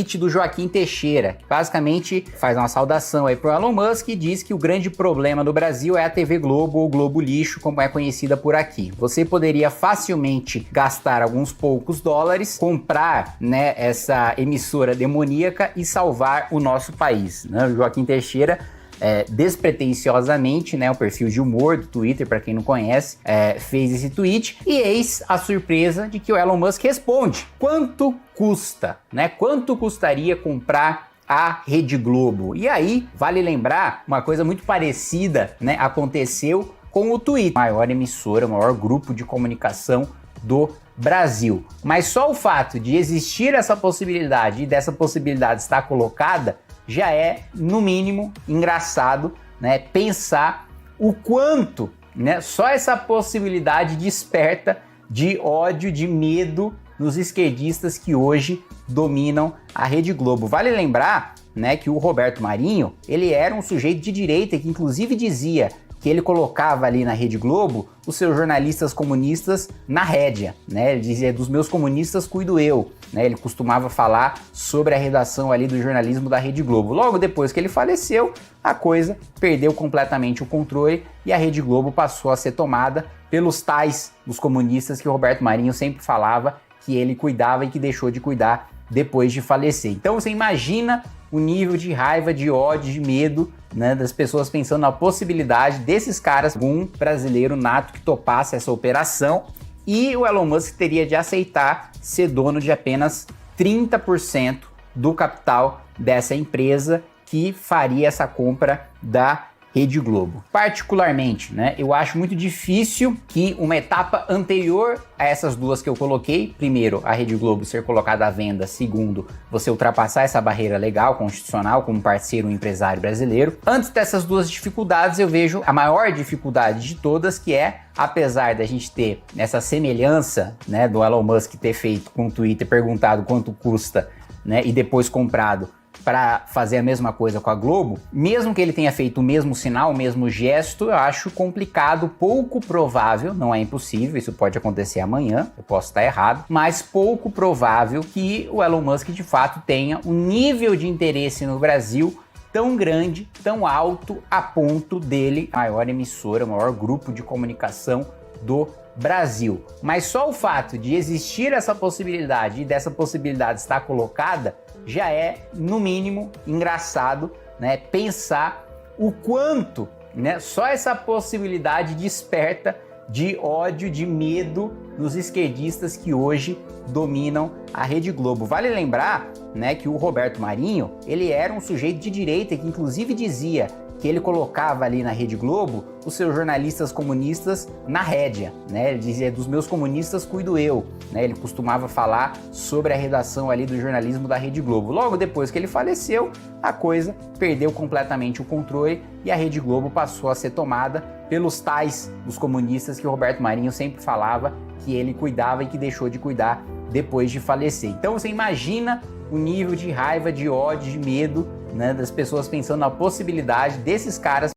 do Joaquim Teixeira, que basicamente faz uma saudação aí pro Elon Musk e diz que o grande problema do Brasil é a TV Globo ou Globo Lixo, como é conhecida por aqui. Você poderia facilmente gastar alguns poucos dólares, comprar, né, essa emissora demoníaca e salvar o nosso país, né? O Joaquim Teixeira despretensiosamente, né, o perfil de humor do Twitter, para quem não conhece, fez esse tweet e eis a surpresa de que o Elon Musk responde: quanto custa, né? Quanto custaria comprar a Rede Globo? E aí, vale lembrar, uma coisa muito parecida, né, aconteceu com o Twitter, maior emissora, maior grupo de comunicação do Brasil. Mas só o fato de existir essa possibilidade e dessa possibilidade estar colocada já é, no mínimo, engraçado, né? Pensar o quanto, né, só essa possibilidade desperta de ódio, de medo nos esquerdistas que hoje dominam a Rede Globo. Vale lembrar, né, que o Roberto Marinho, ele era um sujeito de direita que inclusive dizia que ele colocava ali na Rede Globo os seus jornalistas comunistas na rédea, né? Ele dizia: dos meus comunistas cuido eu, né? Ele costumava falar sobre a redação ali do jornalismo da Rede Globo. Logo depois que ele faleceu, a coisa perdeu completamente o controle e a Rede Globo passou a ser tomada pelos tais, os comunistas que o Roberto Marinho sempre falava que ele cuidava e que deixou de cuidar depois de falecer. Então você imagina o nível de raiva, de ódio, de medo, né, das pessoas pensando na possibilidade desses caras, um brasileiro nato que topasse essa operação, e o Elon Musk teria de aceitar ser dono de apenas 30% do capital dessa empresa que faria essa compra da Rede Globo. Particularmente, né, eu acho muito difícil que uma etapa anterior a essas duas que eu coloquei, primeiro, a Rede Globo ser colocada à venda, segundo, você ultrapassar essa barreira legal, constitucional, como parceiro um empresário brasileiro. Antes dessas duas dificuldades, eu vejo a maior dificuldade de todas, que é, apesar da gente ter essa semelhança, né, do Elon Musk ter feito com o Twitter, perguntado quanto custa, né, e depois comprado para fazer a mesma coisa com a Globo, mesmo que ele tenha feito o mesmo sinal, o mesmo gesto, eu acho complicado, pouco provável, não é impossível, isso pode acontecer amanhã, eu posso estar errado, mas pouco provável que o Elon Musk de fato tenha um nível de interesse no Brasil tão grande, tão alto, a ponto dele, a maior emissora, o maior grupo de comunicação do Brasil. Mas só o fato de existir essa possibilidade e dessa possibilidade estar colocada já é, no mínimo, engraçado, né? Pensar o quanto, né, só essa possibilidade desperta de ódio, de medo nos esquerdistas que hoje dominam a Rede Globo. Vale lembrar, né, que o Roberto Marinho, ele era um sujeito de direita que inclusive dizia que ele colocava ali na Rede Globo os seus jornalistas comunistas na rédea, né? Ele dizia: dos meus comunistas cuido eu, né? Ele costumava falar sobre a redação ali do jornalismo da Rede Globo. Logo depois que ele faleceu, a coisa perdeu completamente o controle e a Rede Globo passou a ser tomada pelos tais, os comunistas que o Roberto Marinho sempre falava que ele cuidava e que deixou de cuidar depois de falecer. Então você imagina o nível de raiva, de ódio, de medo, né, das pessoas pensando na possibilidade desses caras